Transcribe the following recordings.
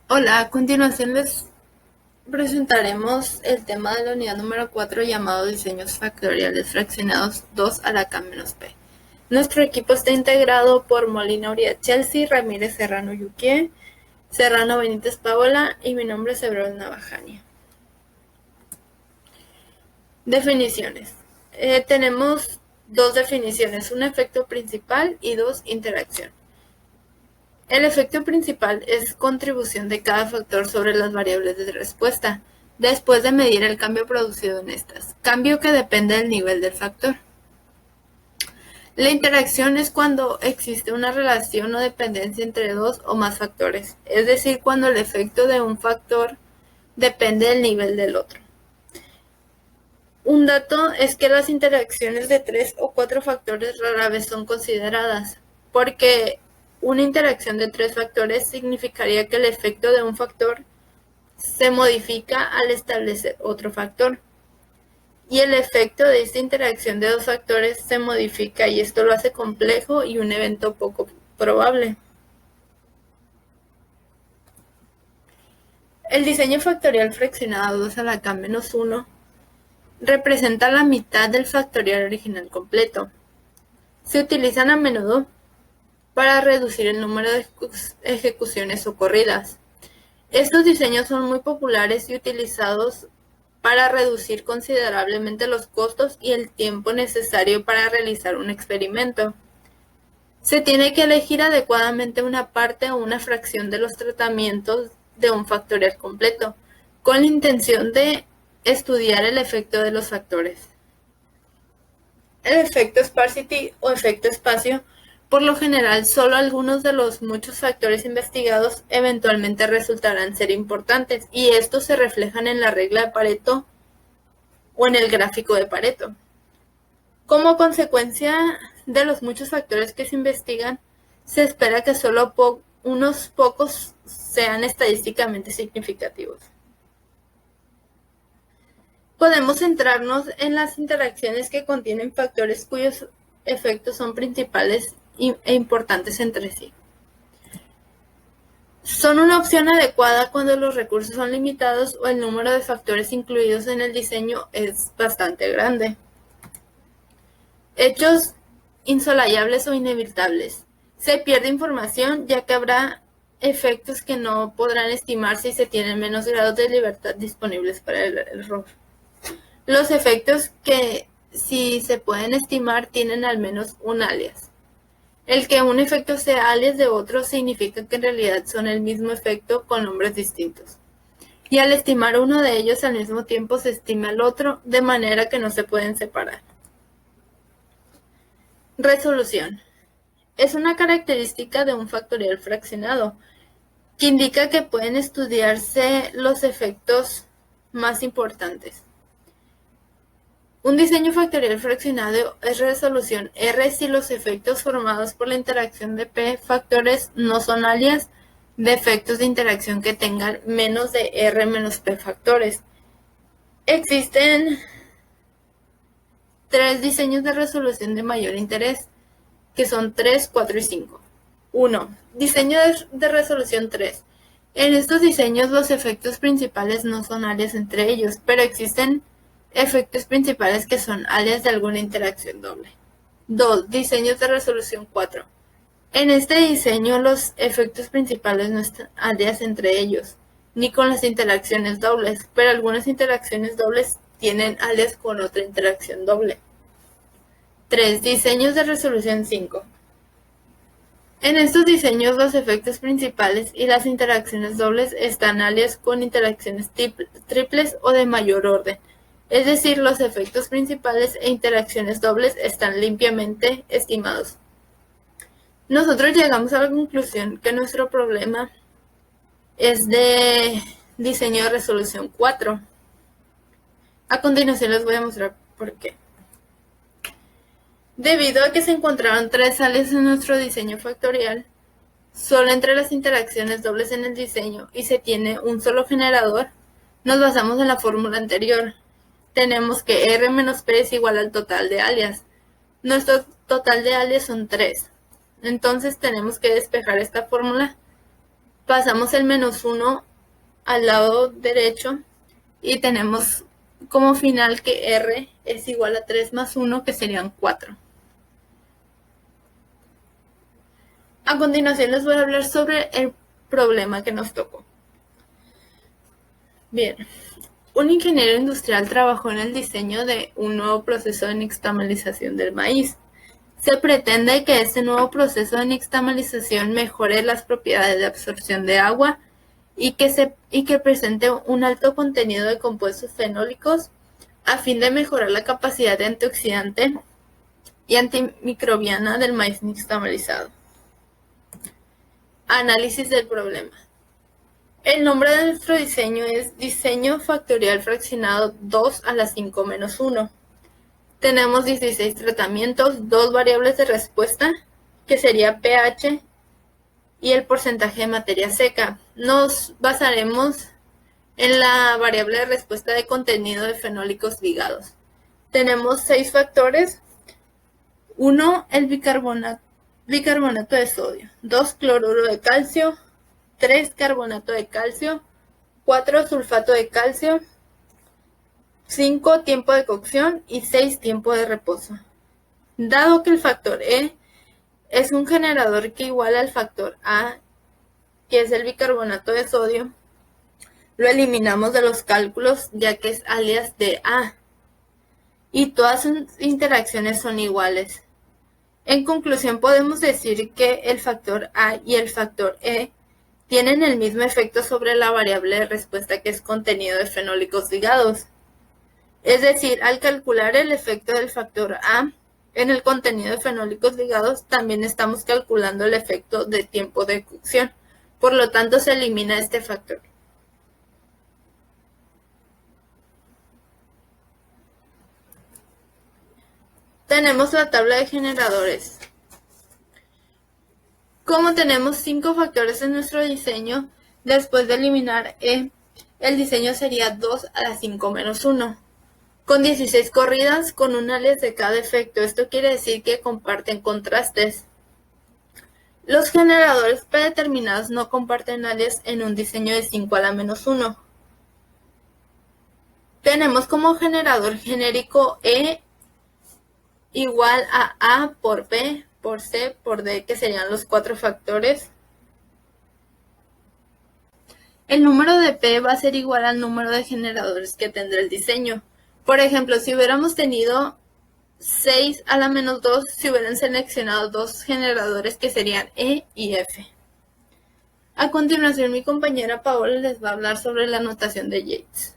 Hola, a continuación les presentaremos el tema de la unidad número 4 llamado Diseños Factoriales Fraccionados 2 a la K-P. Nuestro equipo está integrado por Molina Uría Chelsea, Ramírez Serrano Yuquie, Serrano Benítez Paola y mi nombre es Hebrón Navajania. Definiciones. Tenemos dos definiciones, un efecto principal y dos interacción. El efecto principal es contribución de cada factor sobre las variables de respuesta, después de medir el cambio producido en estas, cambio que depende del nivel del factor. La interacción es cuando existe una relación o dependencia entre dos o más factores, es decir, cuando el efecto de un factor depende del nivel del otro. Un dato es que las interacciones de 3 o 4 factores rara vez son consideradas, porque una interacción de 3 factores significaría que el efecto de un factor se modifica al establecer otro factor. Y el efecto de esta interacción de dos factores se modifica y esto lo hace complejo y un evento poco probable. El diseño factorial fraccionado 2 a la K-1 representa la mitad del factorial original completo. Se utilizan a menudo para reducir el número de ejecuciones ocurridas. Estos diseños son muy populares y utilizados para reducir considerablemente los costos y el tiempo necesario para realizar un experimento. Se tiene que elegir adecuadamente una parte o una fracción de los tratamientos de un factorial completo, con la intención de estudiar el efecto de los factores. El efecto sparsity o efecto espacio, por lo general, solo algunos de los muchos factores investigados eventualmente resultarán ser importantes, y estos se reflejan en la regla de Pareto o en el gráfico de Pareto. Como consecuencia de los muchos factores que se investigan, se espera que solo unos pocos sean estadísticamente significativos. Podemos centrarnos en las interacciones que contienen factores cuyos efectos son principales e importantes entre sí. Son una opción adecuada cuando los recursos son limitados o el número de factores incluidos en el diseño es bastante grande. Hechos insoslayables o inevitables. Se pierde información ya que habrá efectos que no podrán estimarse y se tienen menos grados de libertad disponibles para el error. Los efectos que sí se pueden estimar tienen al menos un alias. El que un efecto sea alias de otro significa que en realidad son el mismo efecto con nombres distintos. Y al estimar uno de ellos al mismo tiempo se estima el otro, de manera que no se pueden separar. Resolución. Es una característica de un factorial fraccionado, que indica que pueden estudiarse los efectos más importantes. Un diseño factorial fraccionado es resolución R si los efectos formados por la interacción de P factores no son alias de efectos de interacción que tengan menos de R menos P factores. Existen tres diseños de resolución de mayor interés, que son 3, 4 y 5. 1. Diseño de resolución 3. En estos diseños los efectos principales no son alias entre ellos, pero existen efectos principales que son alias de alguna interacción doble. 2. Diseños de resolución 4. En este diseño los efectos principales no están alias entre ellos, ni con las interacciones dobles, pero algunas interacciones dobles tienen alias con otra interacción doble. 3. Diseños de resolución 5. En estos diseños los efectos principales y las interacciones dobles están alias con interacciones triples o de mayor orden. Es decir, los efectos principales e interacciones dobles están limpiamente estimados. Nosotros llegamos a la conclusión que nuestro problema es de diseño de resolución 4. A continuación les voy a mostrar por qué. Debido a que se encontraron tres alias en nuestro diseño factorial, solo entre las interacciones dobles en el diseño y se tiene un solo generador, nos basamos en la fórmula anterior. Tenemos que R menos P es igual al total de alias. Nuestro total de alias son 3. Entonces tenemos que despejar esta fórmula pasamos el -1 al lado derecho y tenemos como final que R es igual a 3 más 1, que serían 4. A continuación les voy a hablar sobre el problema que nos tocó. Bien, un ingeniero industrial trabajó en el diseño de un nuevo proceso de nixtamalización del maíz. Se pretende que este nuevo proceso de nixtamalización mejore las propiedades de absorción de agua y que presente un alto contenido de compuestos fenólicos a fin de mejorar la capacidad de antioxidante y antimicrobiana del maíz nixtamalizado. Análisis del problema. El nombre de nuestro diseño es diseño factorial fraccionado 2 a la 5 menos 1. Tenemos 16 tratamientos, 2 variables de respuesta, que sería pH y el porcentaje de materia seca. Nos basaremos en la variable de respuesta de contenido de fenólicos ligados. Tenemos 6 factores. 1, el bicarbonato de sodio. 2, cloruro de calcio. 3, carbonato de calcio. 4, sulfato de calcio. 5, tiempo de cocción. Y 6, tiempo de reposo. Dado que el factor E es un generador que iguala al factor A, que es el bicarbonato de sodio, lo eliminamos de los cálculos ya que es alias de A y todas sus interacciones son iguales. En conclusión, podemos decir que el factor A y el factor E tienen el mismo efecto sobre la variable de respuesta, que es contenido de fenólicos ligados. Es decir, al calcular el efecto del factor A en el contenido de fenólicos ligados, también estamos calculando el efecto de tiempo de cocción. Por lo tanto, se elimina este factor. Tenemos la tabla de generadores. Como tenemos 5 factores en nuestro diseño, después de eliminar E, el diseño sería 2 a la 5 menos 1, con 16 corridas con un alias de cada efecto. Esto quiere decir que comparten contrastes. Los generadores predeterminados no comparten alias en un diseño de 5 a la menos 1. Tenemos como generador genérico E igual a A por B por C por D, que serían los 4 factores. El número de P va a ser igual al número de generadores que tendrá el diseño. Por ejemplo, si hubiéramos tenido 6 a la menos 2, se hubieran seleccionado 2 generadores que serían E y F. A continuación, mi compañera Paola les va a hablar sobre la notación de Yates.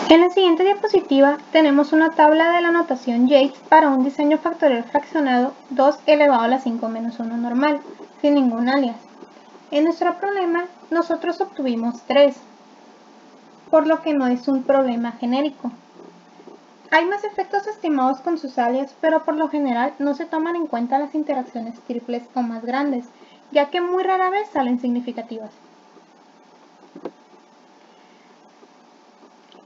En la siguiente diapositiva tenemos una tabla de la notación Yates para un diseño factorial fraccionado 2 elevado a la 5 menos 1 normal, sin ningún alias. En nuestro problema, nosotros obtuvimos 3, por lo que no es un problema genérico. Hay más efectos estimados con sus alias, pero por lo general no se toman en cuenta las interacciones triples o más grandes, ya que muy rara vez salen significativas.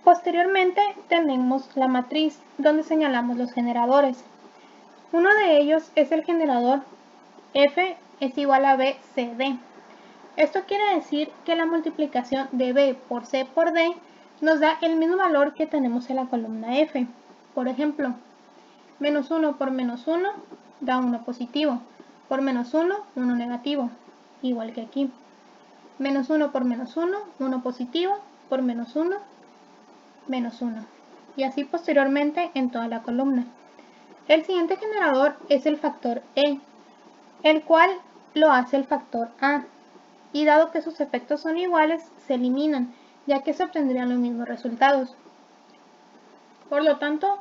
Posteriormente tenemos la matriz, donde señalamos los generadores. Uno de ellos es el generador F es igual a BCD. Esto quiere decir que la multiplicación de B por C por D nos da el mismo valor que tenemos en la columna F. Por ejemplo, menos 1 por menos 1 da 1 positivo, por menos 1, 1 negativo, igual que aquí. Menos 1 por menos 1, 1 positivo, por menos 1, menos 1. Y así posteriormente en toda la columna. El siguiente generador es el factor E, el cual lo hace el factor A. Y dado que sus efectos son iguales, se eliminan, ya que se obtendrían los mismos resultados. Por lo tanto,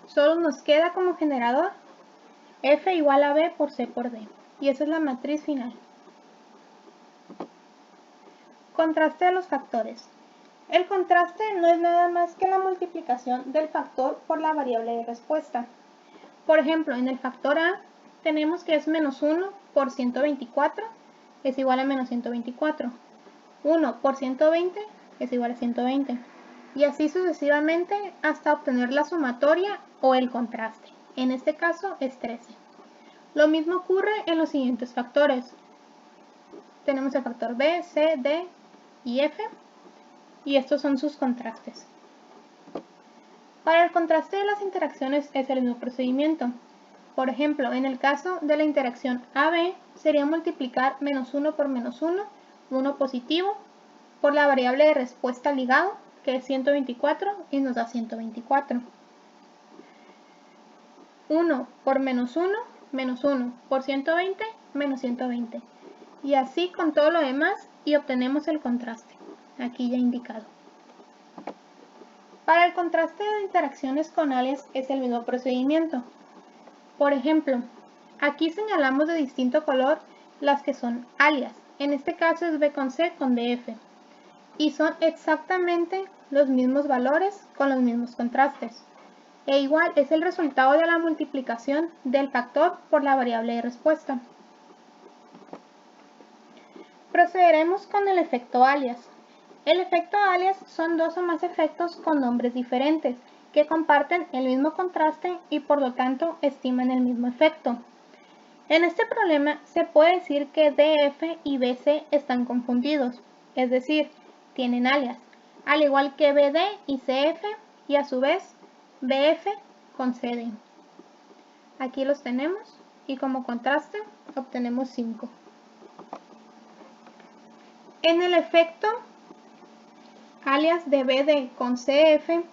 solo nos queda como generador F igual a B por C por D. Y esa es la matriz final. Contraste de los factores. El contraste no es nada más que la multiplicación del factor por la variable de respuesta. Por ejemplo, en el factor A tenemos que es menos 1 por 124 es igual a menos 124. 1 por 120 es igual a 120. Y así sucesivamente hasta obtener la sumatoria o el contraste. En este caso es 13. Lo mismo ocurre en los siguientes factores. Tenemos el factor B, C, D y F, y estos son sus contrastes. Para el contraste de las interacciones es el mismo procedimiento. Por ejemplo, en el caso de la interacción AB, sería multiplicar -1 por -1, 1 positivo, por la variable de respuesta ligado, que es 124, y nos da 124. 1 por -1, -1 por 120, -120. Y así con todo lo demás, y obtenemos el contraste, aquí ya indicado. Para el contraste de interacciones con alias es el mismo procedimiento. Por ejemplo, aquí señalamos de distinto color las que son alias. En este caso es B con C con DF. Y son exactamente los mismos valores con los mismos contrastes. E igual es el resultado de la multiplicación del factor por la variable de respuesta. Procederemos con el efecto alias. El efecto alias son dos o más efectos con nombres diferentes que comparten el mismo contraste y por lo tanto estiman el mismo efecto. En este problema se puede decir que DF y BC están confundidos, es decir, tienen alias, al igual que BD y CF y a su vez BF con CD. Aquí los tenemos y como contraste obtenemos 5. En el efecto alias de BD con CF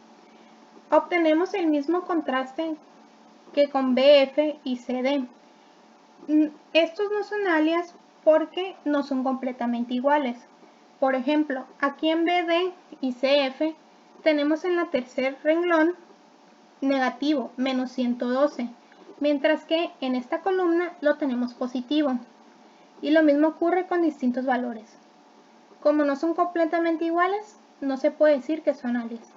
obtenemos el mismo contraste que con BF y CD. Estos no son alias porque no son completamente iguales. Por ejemplo, aquí en BD y CF tenemos en la tercer renglón negativo, -112, mientras que en esta columna lo tenemos positivo. Y lo mismo ocurre con distintos valores. Como no son completamente iguales, no se puede decir que son alias.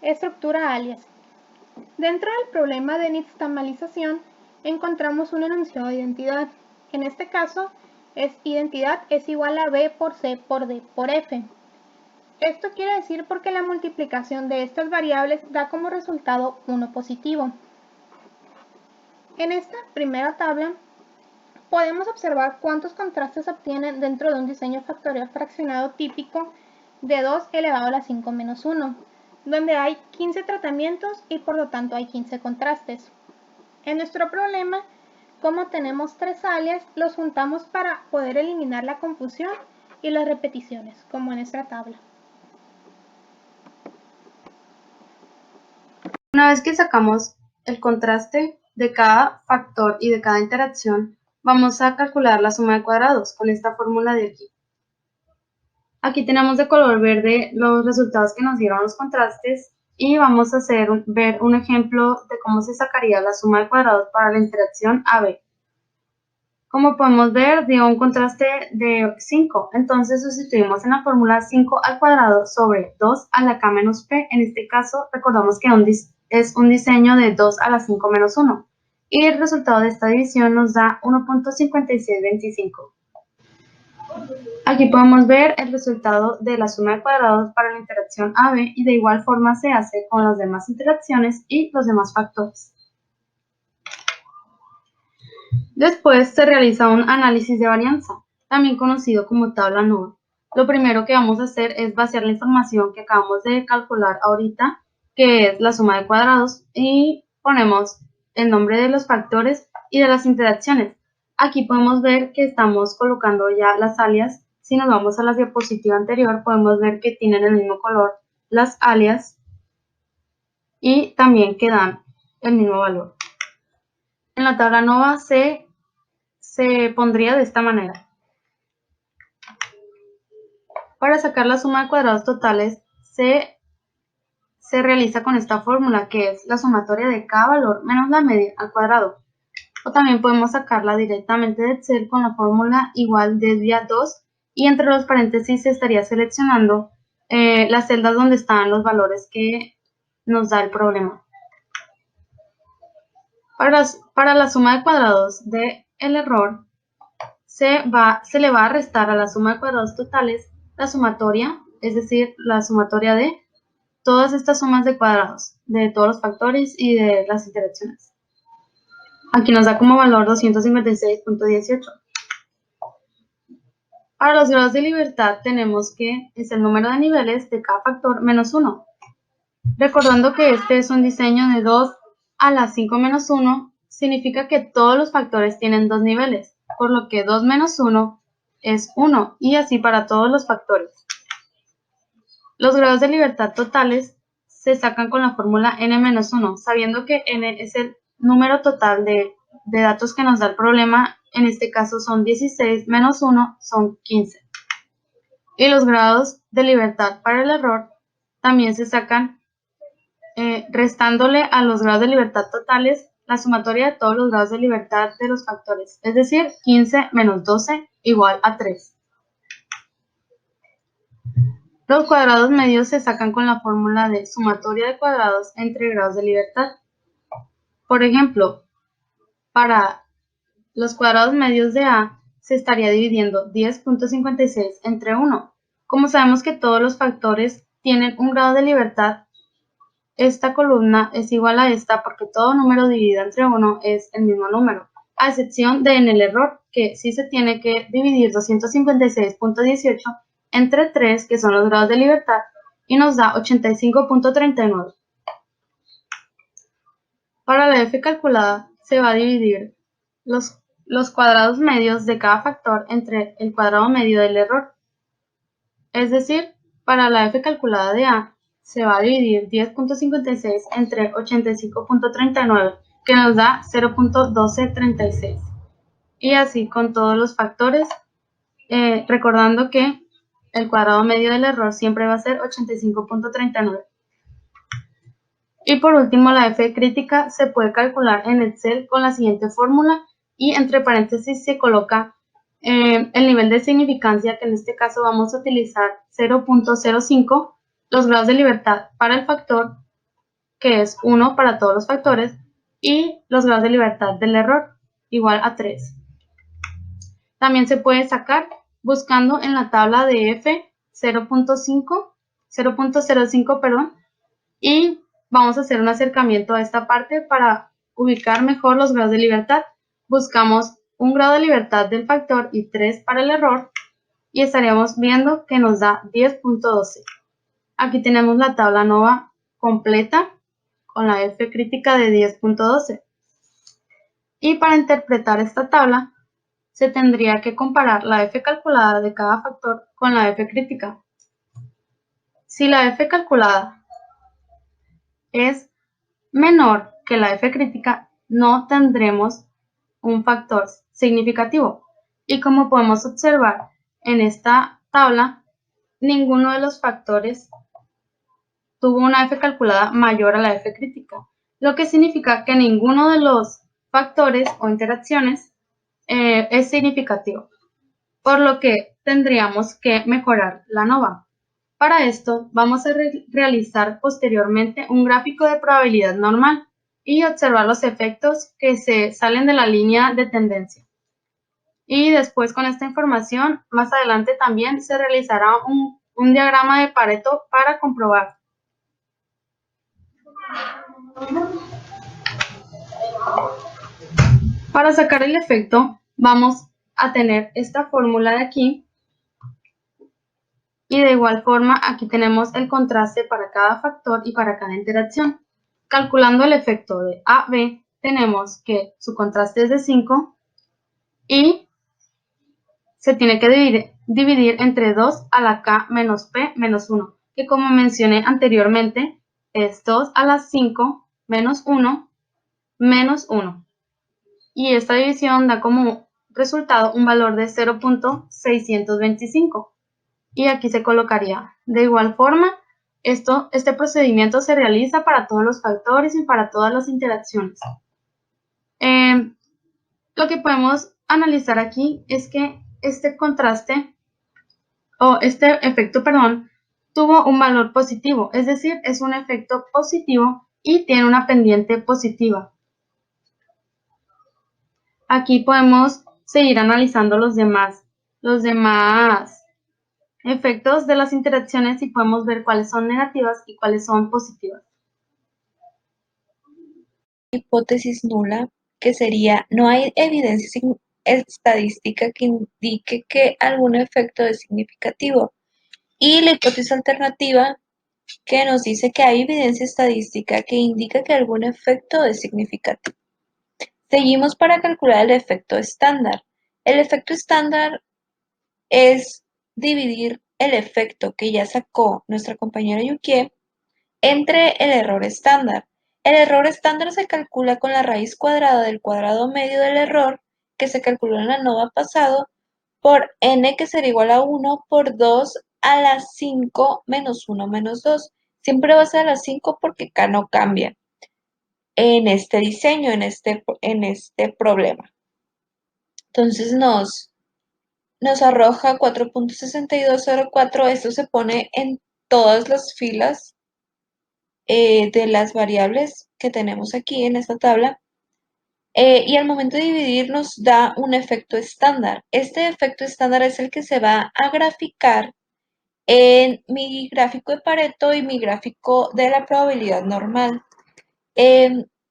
Estructura alias. Dentro del problema de nixtamalización encontramos un enunciado de identidad. En este caso, identidad es igual a B por C por D por F. Esto quiere decir porque la multiplicación de estas variables da como resultado 1 positivo. En esta primera tabla podemos observar cuántos contrastes se obtienen dentro de un diseño factorial fraccionado típico de 2 elevado a la 5 menos 1, donde hay 15 tratamientos y por lo tanto hay 15 contrastes. En nuestro problema, como tenemos 3 alias, los juntamos para poder eliminar la confusión y las repeticiones, como en esta tabla. Una vez que sacamos el contraste de cada factor y de cada interacción, vamos a calcular la suma de cuadrados con esta fórmula de aquí. Aquí tenemos de color verde los resultados que nos dieron los contrastes y vamos a ver un ejemplo de cómo se sacaría la suma de cuadrados para la interacción AB. Como podemos ver, dio un contraste de 5, entonces sustituimos en la fórmula 5 al cuadrado sobre 2 a la k menos p. En este caso, recordamos que es un diseño de 2 a la 5 menos 1. Y el resultado de esta división nos da 1.5625. Aquí podemos ver el resultado de la suma de cuadrados para la interacción AB y de igual forma se hace con las demás interacciones y los demás factores. Después se realiza un análisis de varianza, también conocido como tabla NOVA. Lo primero que vamos a hacer es vaciar la información que acabamos de calcular ahorita, que es la suma de cuadrados, y ponemos el nombre de los factores y de las interacciones. Aquí podemos ver que estamos colocando ya las alias. Si nos vamos a la diapositiva anterior, podemos ver que tienen el mismo color las alias y también que dan el mismo valor. En la tabla NOVA se pondría de esta manera. Para sacar la suma de cuadrados totales se realiza con esta fórmula, que es la sumatoria de cada valor menos la media al cuadrado. O también podemos sacarla directamente de Excel con la fórmula igual desvía 2 y entre los paréntesis se estaría seleccionando las celdas donde están los valores que nos da el problema. Para la suma de cuadrados del error se le va a restar a la suma de cuadrados totales la sumatoria, es decir, la sumatoria de todas estas sumas de cuadrados, de todos los factores y de las interacciones. Aquí nos da como valor 256.18. Para los grados de libertad tenemos que es el número de niveles de cada factor menos 1. Recordando que este es un diseño de 2 a la 5 menos 1, significa que todos los factores tienen 2 niveles, por lo que 2 menos 1 es 1, y así para todos los factores. Los grados de libertad totales se sacan con la fórmula n-1, sabiendo que n es el número total de datos que nos da el problema. En este caso son 16 menos 1 son 15. Y los grados de libertad para el error también se sacan restándole a los grados de libertad totales la sumatoria de todos los grados de libertad de los factores, es decir, 15 menos 12 igual a 3. Los cuadrados medios se sacan con la fórmula de sumatoria de cuadrados entre grados de libertad. Por ejemplo, para los cuadrados medios de A se estaría dividiendo 10.56 entre 1. Como sabemos que todos los factores tienen un grado de libertad, esta columna es igual a esta porque todo número dividido entre 1 es el mismo número, a excepción de en el error, que sí se tiene que dividir 256.18 entre 3, que son los grados de libertad, y nos da 85.39. Para la f calculada se va a dividir los cuadrados medios de cada factor entre el cuadrado medio del error. Es decir, para la f calculada de A se va a dividir 10.56 entre 85.39, que nos da 0.1236. Y así con todos los factores, recordando que el cuadrado medio del error siempre va a ser 85.39. Y por último, la f crítica se puede calcular en Excel con la siguiente fórmula, y entre paréntesis se coloca el nivel de significancia, que en este caso vamos a utilizar 0.05, los grados de libertad para el factor, que es 1 para todos los factores, y los grados de libertad del error, igual a 3. También se puede sacar buscando en la tabla de f 0.05, perdón, y vamos a hacer un acercamiento a esta parte para ubicar mejor los grados de libertad. Buscamos un grado de libertad del factor y 3 para el error, y estaríamos viendo que nos da 10.12. Aquí tenemos la tabla ANOVA completa con la f crítica de 10.12. Y para interpretar esta tabla se tendría que comparar la f calculada de cada factor con la f crítica. Si la f calculada es menor que la f crítica, no tendremos un factor significativo. Y como podemos observar en esta tabla, ninguno de los factores tuvo una f calculada mayor a la f crítica, lo que significa que ninguno de los factores o interacciones es significativo, por lo que tendríamos que mejorar la ANOVA. Para esto vamos a realizar posteriormente un gráfico de probabilidad normal y observar los efectos que se salen de la línea de tendencia. Y después, con esta información, más adelante también se realizará un diagrama de Pareto para comprobar. Para sacar el efecto vamos a tener esta fórmula de aquí, y de igual forma aquí tenemos el contraste para cada factor y para cada interacción. Calculando el efecto de AB, tenemos que su contraste es de 5 y se tiene que dividir entre 2 a la k menos p menos 1, que como mencioné anteriormente es 2 a la 5 menos 1 menos 1. Y esta división da como resultado un valor de 0.625. Y aquí se colocaría. De igual forma, este procedimiento se realiza para todos los factores y para todas las interacciones. Lo que podemos analizar aquí es que este efecto, tuvo un valor positivo, es decir, es un efecto positivo y tiene una pendiente positiva. Aquí podemos seguir analizando los demás efectos de las interacciones y podemos ver cuáles son negativas y cuáles son positivas. Hipótesis nula. que sería, no hay evidencia estadística que indique que algún efecto es significativo. Y la hipótesis alternativa que nos dice que hay evidencia estadística que indica que algún efecto es significativo. Seguimos para calcular el efecto estándar. El efecto estándar es dividir el efecto que ya sacó nuestra compañera Yukie entre el error estándar. El error estándar se calcula con la raíz cuadrada del cuadrado medio del error que se calculó en la ANOVA pasado por n, que será igual a 1 por 2 a la 5 menos 1 menos 2. Siempre va a ser a la 5 porque acá no cambia en este diseño, en este problema. Entonces nos arroja 4.6204. Esto se pone en todas las filas de las variables que tenemos aquí en esta tabla. Y al momento de dividir nos da un efecto estándar. Este efecto estándar es el que se va a graficar en mi gráfico de Pareto y mi gráfico de la probabilidad normal.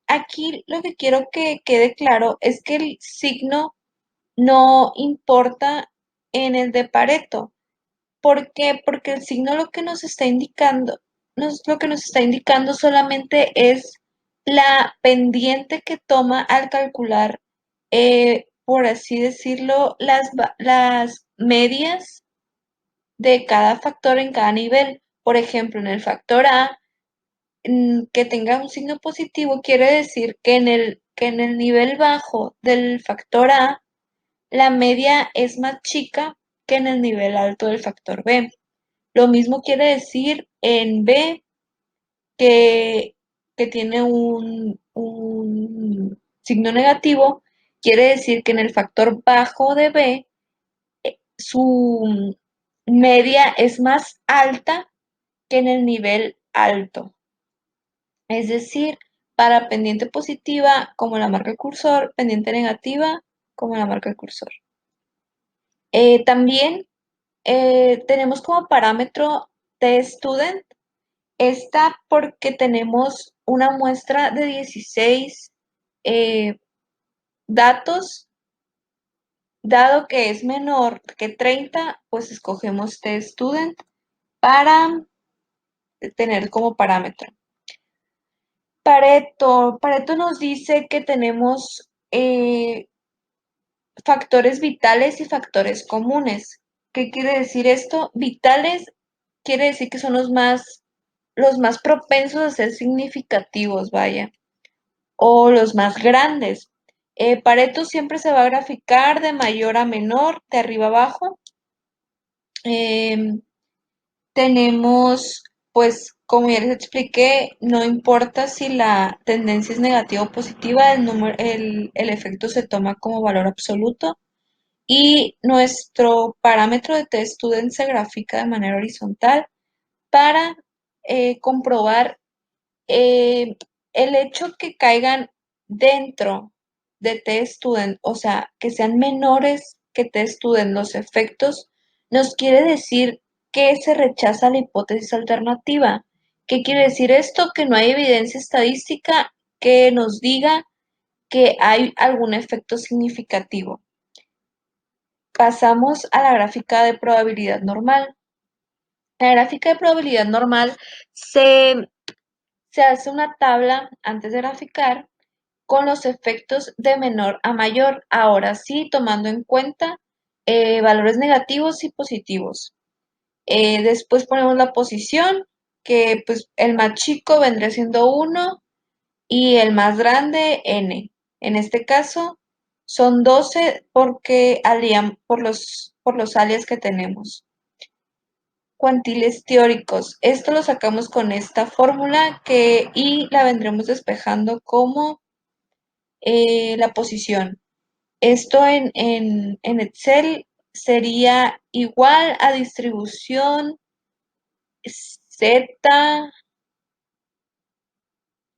Aquí lo que quiero que quede claro es que el signo no importa en el de Pareto. ¿Por qué? Porque el signo lo que nos está indicando, solamente es la pendiente que toma al calcular, por así decirlo, las medias de cada factor en cada nivel. Por ejemplo, en el factor A, que tenga un signo positivo quiere decir que en el nivel bajo del factor A, la media es más chica que en el nivel alto del factor B. Lo mismo quiere decir en B, que tiene un signo negativo, quiere decir que en el factor bajo de B, su media es más alta que en el nivel alto. Es decir, para pendiente positiva, como la marca el cursor, pendiente negativa, como la marca el cursor. También tenemos como parámetro testudent. Esta porque tenemos una muestra de 16 datos. Dado que es menor que 30, pues escogemos testudent para tener como parámetro. Pareto nos dice que tenemos factores vitales y factores comunes. ¿Qué quiere decir esto? Vitales quiere decir que son los más propensos a ser significativos, vaya, o los más grandes. Pareto siempre se va a graficar de mayor a menor, de arriba a abajo. Tenemos, pues, como ya les expliqué, no importa si la tendencia es negativa o positiva, el efecto se toma como valor absoluto. Y nuestro parámetro de testudent se grafica de manera horizontal para comprobar el hecho que caigan dentro de testudent, o sea, que sean menores que testudent los efectos, nos quiere decir que se rechaza la hipótesis alternativa. ¿Qué quiere decir esto? Que no hay evidencia estadística que nos diga que hay algún efecto significativo. Pasamos a la gráfica de probabilidad normal. La gráfica de probabilidad normal se hace una tabla antes de graficar con los efectos de menor a mayor, ahora sí tomando en cuenta valores negativos y positivos. Después ponemos la posición, que pues el más chico vendría siendo 1 y el más grande n. En este caso son 12 porque alían por los alias que tenemos. Cuantiles teóricos. Esto lo sacamos con esta fórmula y la vendremos despejando como la posición. Esto en Excel sería igual a distribución Z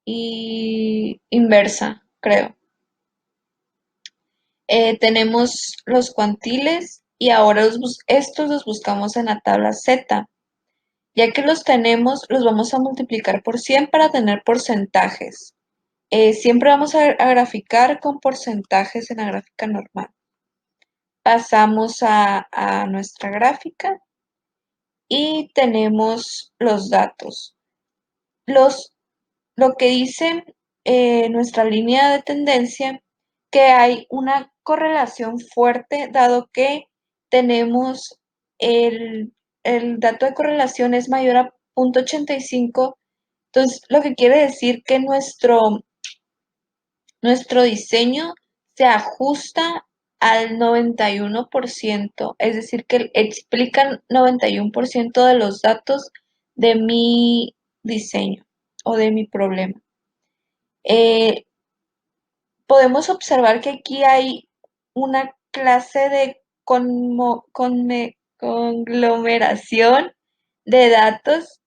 y inversa, creo. Tenemos los cuantiles y ahora estos los buscamos en la tabla Z. Ya que los tenemos, los vamos a multiplicar por 100 para tener porcentajes. Siempre vamos a graficar con porcentajes en la gráfica normal. Pasamos a nuestra gráfica y tenemos los datos. Lo que dice nuestra línea de tendencia, que hay una correlación fuerte, dado que tenemos el dato de correlación es mayor a 0.85. Entonces, lo que quiere decir que nuestro diseño se ajusta al 91%, es decir, que explican 91% de los datos de mi diseño o de mi problema. Podemos observar que aquí hay una clase de conglomeración de datos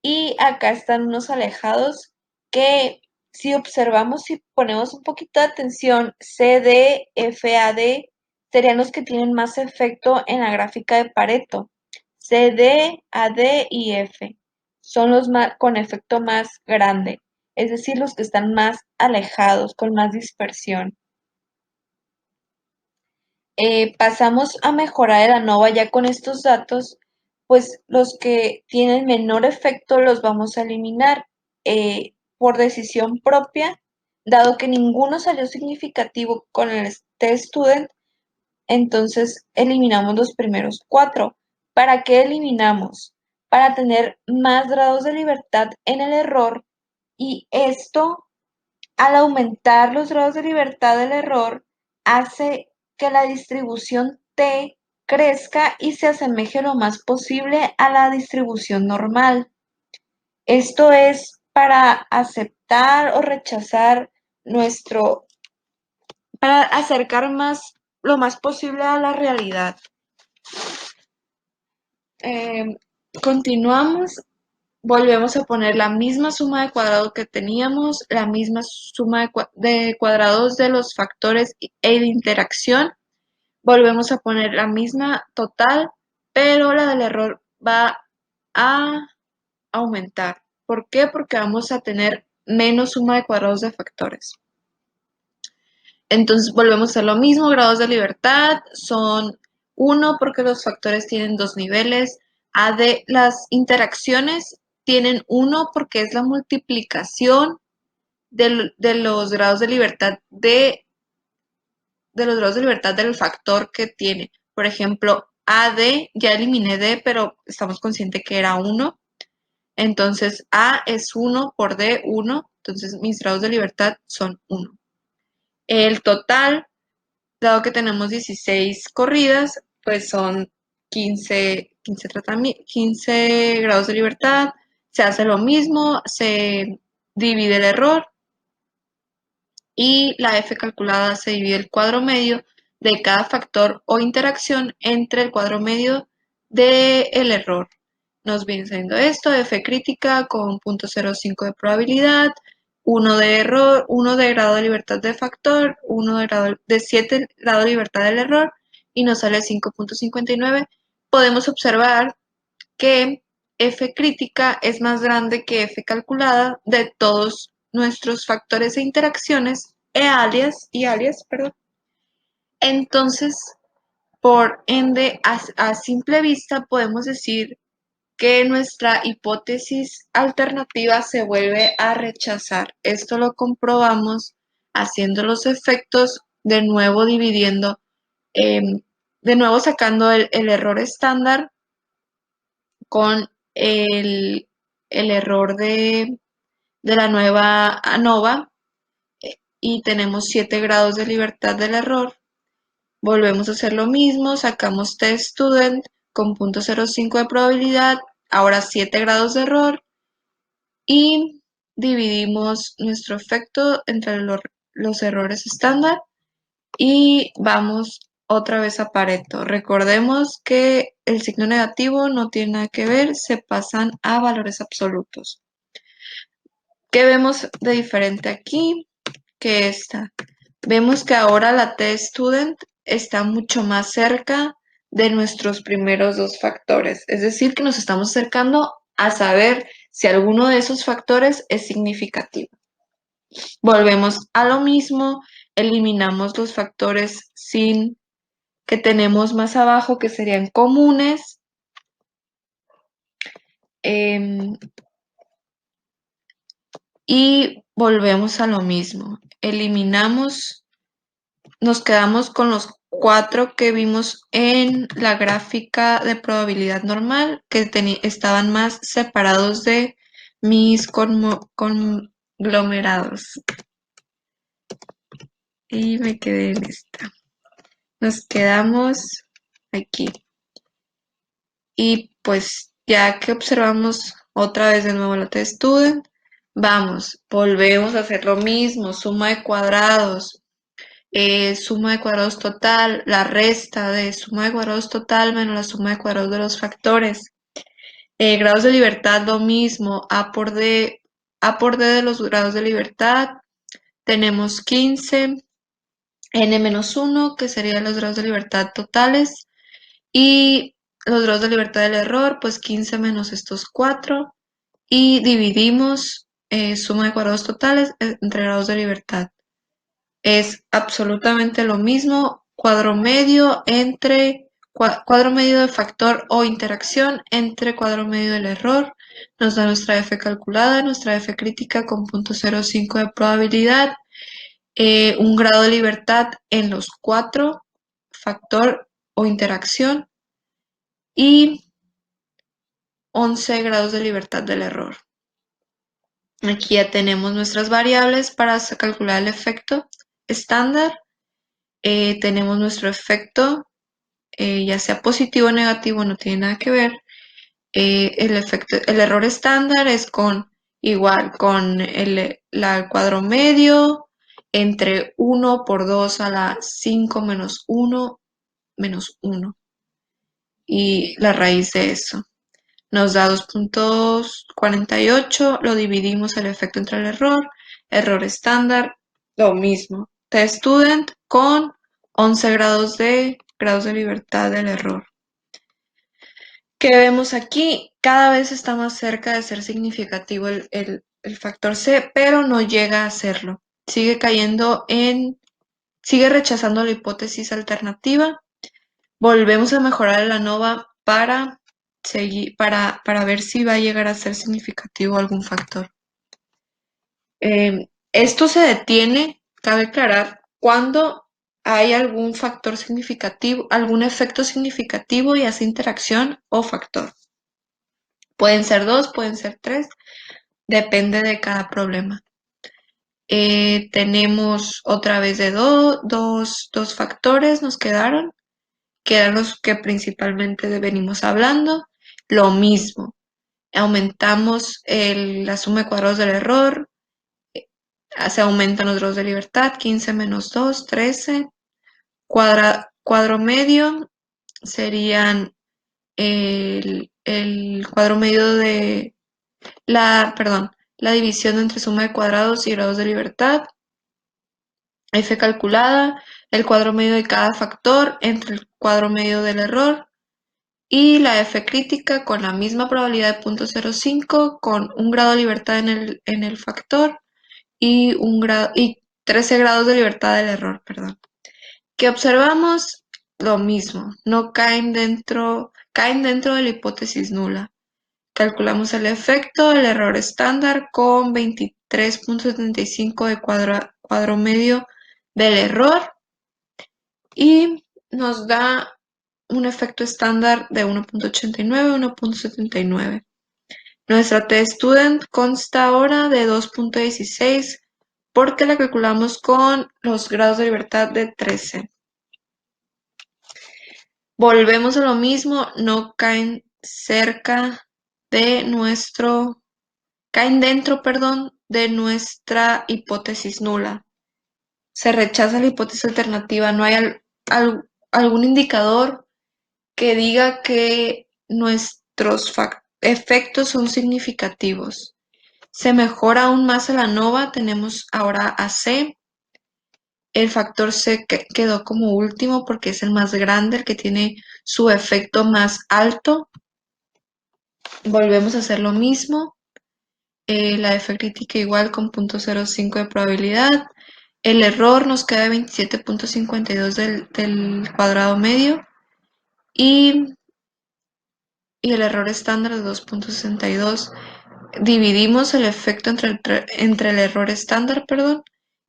y acá están unos alejados que si observamos, si ponemos un poquito de atención, CD, FAD serían los que tienen más efecto en la gráfica de Pareto. CD, AD y F son los con efecto más grande, es decir, los que están más alejados, con más dispersión. Pasamos a mejorar el ANOVA ya con estos datos, pues los que tienen menor efecto los vamos a eliminar por decisión propia, dado que ninguno salió significativo con el test-student, entonces eliminamos los primeros 4. ¿Para qué eliminamos? Para tener más grados de libertad en el error, y esto, al aumentar los grados de libertad del error, hace que la distribución T crezca y se asemeje lo más posible a la distribución normal. Esto es para aceptar o rechazar para acercar lo más posible a la realidad. Continuamos. Volvemos a poner la misma suma de cuadrados que teníamos, la misma suma de cuadrados de los factores e de interacción. Volvemos a poner la misma total, pero la del error va a aumentar. ¿Por qué? Porque vamos a tener menos suma de cuadrados de factores. Entonces volvemos a hacer lo mismo, grados de libertad son 1 porque los factores tienen 2 niveles. Las interacciones tienen 1 porque es la multiplicación de los grados de libertad de los grados de libertad del factor que tiene. Por ejemplo, AD, ya eliminé D, pero estamos conscientes que era 1. Entonces A es 1 por D, 1. Entonces mis grados de libertad son 1. El total, dado que tenemos 16 corridas, pues son 15 grados de libertad. Se hace lo mismo, se divide el error y la F calculada se divide el cuadro medio de cada factor o interacción entre el cuadro medio del error. Nos viene saliendo esto, F crítica con 0.05 de probabilidad, 1 de error, 1 de grado de libertad de factor, 1 de 7 grado de libertad del error y nos sale 5.59. Podemos observar que F crítica es más grande que F calculada de todos nuestros factores e interacciones y alias, perdón. Entonces, por ende, a simple vista podemos decir que nuestra hipótesis alternativa se vuelve a rechazar. Esto lo comprobamos haciendo los efectos, de nuevo dividiendo, de nuevo sacando el error estándar con el error de la nueva ANOVA y tenemos 7 grados de libertad del error. Volvemos a hacer lo mismo, sacamos test-student con 0.05 de probabilidad, ahora 7 grados de error y dividimos nuestro efecto entre los errores estándar y vamos otra vez a Pareto. Recordemos que el signo negativo no tiene nada que ver, se pasan a valores absolutos. ¿Qué vemos de diferente aquí? Que esta. Vemos que ahora la test-student está mucho más cerca de nuestros primeros 2 factores. Es decir, que nos estamos acercando a saber si alguno de esos factores es significativo. Volvemos a lo mismo, eliminamos los factores sin que tenemos más abajo que serían comunes. Y volvemos a lo mismo. Eliminamos, nos quedamos con los 4 que vimos en la gráfica de probabilidad normal, que estaban más separados de mis conglomerados. Y me quedé en esta. Nos quedamos aquí. Y pues ya que observamos otra vez de nuevo la test student, volvemos a hacer lo mismo, suma de cuadrados total, la resta de suma de cuadrados total menos la suma de cuadrados de los factores. Grados de libertad, lo mismo, A por D de los grados de libertad, tenemos 15, n-1, que serían los grados de libertad totales, y los grados de libertad del error, pues 15 menos estos 4, y dividimos suma de cuadrados totales entre grados de libertad. Es absolutamente lo mismo, cuadro medio de factor o interacción entre cuadro medio del error, nos da nuestra F calculada, nuestra F crítica con 0.05 de probabilidad, un grado de libertad en los 4, factor o interacción, y 11 grados de libertad del error. Aquí ya tenemos nuestras variables para calcular el efecto estándar. Tenemos nuestro efecto, ya sea positivo o negativo, no tiene nada que ver. El error estándar es igual con el cuadro medio entre 1 por 2 a la 5 menos 1 menos 1 y la raíz de eso. Nos da 2.48, lo dividimos el efecto entre el error estándar, lo mismo. Test student con 11 grados de libertad del error. ¿Qué vemos aquí? Cada vez está más cerca de ser significativo el factor C, pero no llega a serlo. Sigue rechazando la hipótesis alternativa. Volvemos a mejorar el ANOVA para ver si va a llegar a ser significativo algún factor. Esto se detiene, cabe aclarar, cuando hay algún factor significativo, algún efecto significativo y hace interacción o factor. Pueden ser 2, pueden ser 3, depende de cada problema. Tenemos otra vez de dos factores, nos quedaron, que eran los que principalmente venimos hablando. Lo mismo, aumentamos la suma de cuadrados del error, se aumentan los grados de libertad, 15 menos 2, 13. Cuadro medio serían el cuadro medio de la división entre suma de cuadrados y grados de libertad. F calculada, el cuadro medio de cada factor entre el cuadro medio del error. Y la F crítica con la misma probabilidad de 0.05, con un grado de libertad en el factor y 13 grados de libertad del error, perdón. ¿Qué observamos? Lo mismo, no caen dentro de la hipótesis nula. Calculamos el efecto, el error estándar con 23.75 de cuadro medio del error y nos da un efecto estándar de 1.89, 1.79. Nuestra test student consta ahora de 2.16 porque la calculamos con los grados de libertad de 13. Volvemos a lo mismo, no caen dentro de nuestra hipótesis nula. Se rechaza la hipótesis alternativa, no hay algún indicador que diga que nuestros efectos son significativos. Se mejora aún más el ANOVA, tenemos ahora a C. El factor C quedó como último porque es el más grande, el que tiene su efecto más alto. Volvemos a hacer lo mismo. la F crítica igual con 0.05 de probabilidad. El error nos queda de 27.52 del cuadrado medio y el error estándar de 2.62. Dividimos el efecto entre el error estándar,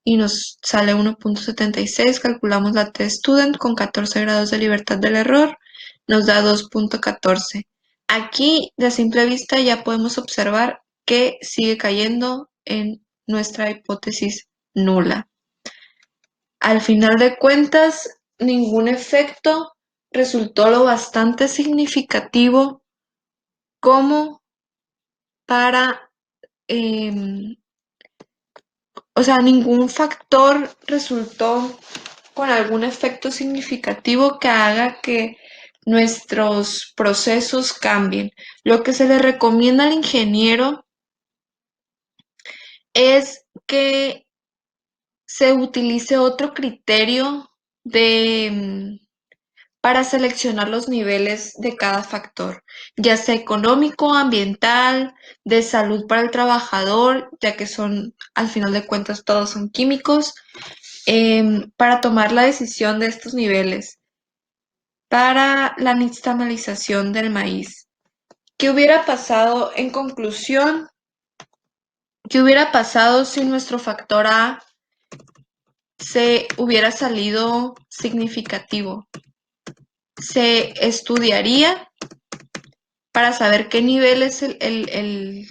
y nos sale 1.76. Calculamos la t-student con 14 grados de libertad del error, nos da 2.14. Aquí, de simple vista, ya podemos observar que sigue cayendo en nuestra hipótesis nula. Al final de cuentas, ningún efecto resultó lo bastante significativo como para, ningún factor resultó con algún efecto significativo que haga que nuestros procesos cambien. Lo que se le recomienda al ingeniero es que se utilice otro criterio para seleccionar los niveles de cada factor, ya sea económico, ambiental, de salud para el trabajador, ya que al final de cuentas, todos son químicos, para tomar la decisión de estos niveles, para la nixtamalización del maíz. ¿Qué hubiera pasado en conclusión? ¿Qué hubiera pasado si nuestro factor A se hubiera salido significativo? Se estudiaría para saber qué nivel es el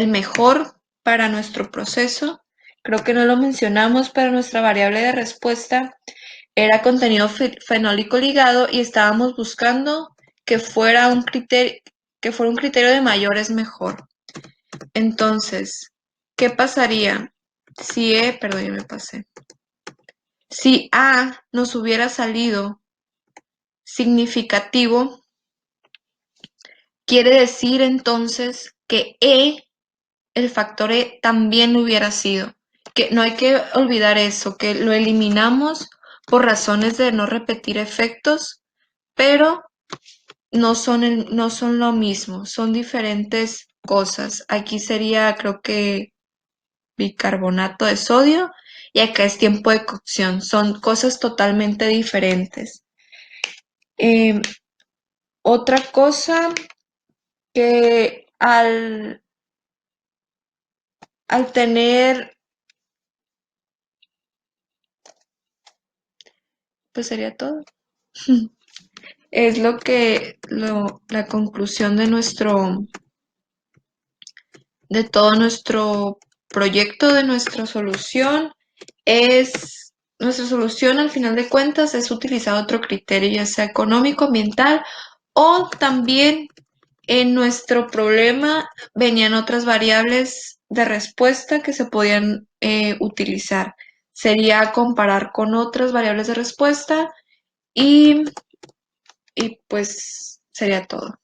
mejor para nuestro proceso. Creo que no lo mencionamos, pero nuestra variable de respuesta era contenido fenólico ligado y estábamos buscando que fuera un criterio de mayor es mejor. Entonces, ¿qué pasaría si si A nos hubiera salido significativo? Quiere decir entonces que el factor E también lo hubiera sido. Que no hay que olvidar eso, que lo eliminamos por razones de no repetir efectos, pero no son lo mismo, son diferentes cosas. Aquí sería, creo que, bicarbonato de sodio y acá es tiempo de cocción. Son cosas totalmente diferentes. Otra cosa que al tener, pues sería todo. Es la conclusión de todo nuestro proyecto, de nuestra solución. Nuestra solución al final de cuentas es utilizar otro criterio, ya sea económico, ambiental, o también en nuestro problema venían otras variables de respuesta que se podían utilizar. Sería comparar con otras variables de respuesta y pues sería todo.